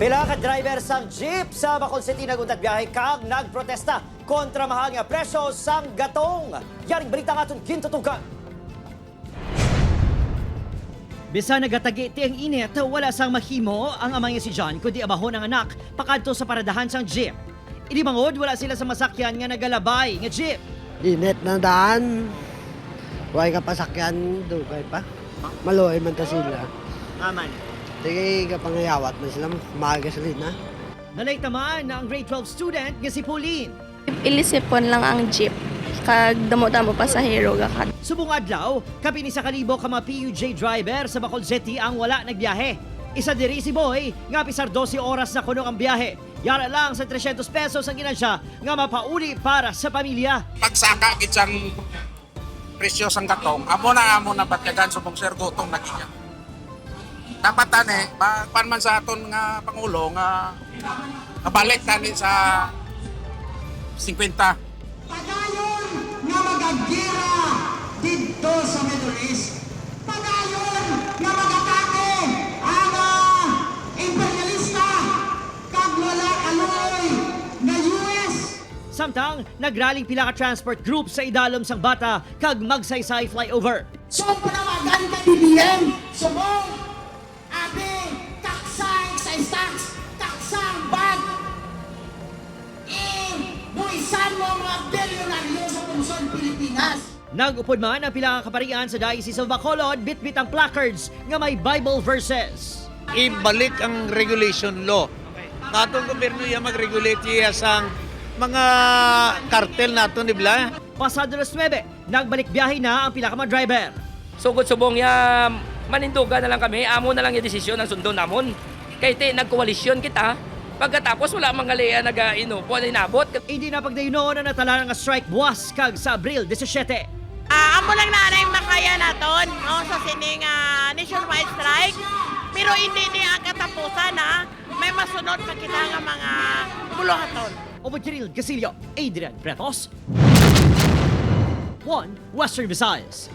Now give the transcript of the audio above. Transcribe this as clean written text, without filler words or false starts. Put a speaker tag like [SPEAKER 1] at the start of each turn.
[SPEAKER 1] Pila ka driver sang jeep sa Bacol City naguntat biyahe kag nagprotesta kontra mahal nga presyo sang gatong. Yaring balita nga itong gintutugan. Bisa nagatagi ti ang init, wala sang mahimo ang amang si John kundi abahon ang anak pakadto sa paradahan sang jeep. Ini bangod wala sila sa masakyan nga nagalabay nga jeep.
[SPEAKER 2] Init na daan. Huwag ka pasakyan, dugay pa. Maluhay man ta sila.
[SPEAKER 1] Aman.
[SPEAKER 2] Sige, kapangayawat man sila, maaga sila na.
[SPEAKER 1] Nalay tamaan na ang grade 12 student nga si Pauline.
[SPEAKER 3] Ilisipon lang ang jeep, kag damo-damo pasahero gakat.
[SPEAKER 1] Subong adlaw, kapini sa kalibo ka mga PUJ driver sa Bacol City ang wala nagbiyahe. Isa diri si Boy, nga pisar 12 oras na kuno ang biyahe. Yara lang sa 300 pesos ang ginansya nga mapauli para sa pamilya.
[SPEAKER 4] Pagsaka gitsang presyo sang gatong, amo na patyagan subong sir gutong naginya. Dapat tani, pan man sa aton nga pangulo nga balik tani sa 50.
[SPEAKER 5] Padayon nga magagira dito sa Middle East. Padayon nga magatake ang imperialista kag wala aloy nga US.
[SPEAKER 1] Samtang nagraling pila ka transport group sa idalom sang bata kag magsaysay flyover.
[SPEAKER 5] So panawagan ka BBM, subong abi taksang sa tax, taksang bag. Buisan mo ang mga bilyonaryo sa Luzon, Pilipinas.
[SPEAKER 1] Nag-upod man ang pila ka kaparian sa Diocese of Bacolod, bitbit ang placards nga may Bible verses.
[SPEAKER 6] Ibalik ang regulation law. Katong gobyerno yung mag-regulate iya sa mga kartel nato ni Bla.
[SPEAKER 1] Pasado las 9, nagbalik biyahe na ang pila ka mga driver.
[SPEAKER 7] Sugod subong ya manindugan na lang kami, amo na lang yung desisyon ng sundo namon. Kaya nagkoalisyon kita, pagkatapos wala mang galia nag-inupo na inabot.
[SPEAKER 1] Hindi na pagdayuno na natala nga strike buwas kag sa Abril 17.
[SPEAKER 8] Amo lang nanay makaya naton no, sa sining nationwide strike. Pero hindi niya ang katapusan na may masunod pa kita nga mga buluhaton.
[SPEAKER 1] Obo Kiril Gasilio, Adrian Bretos. 1 Western Visayas.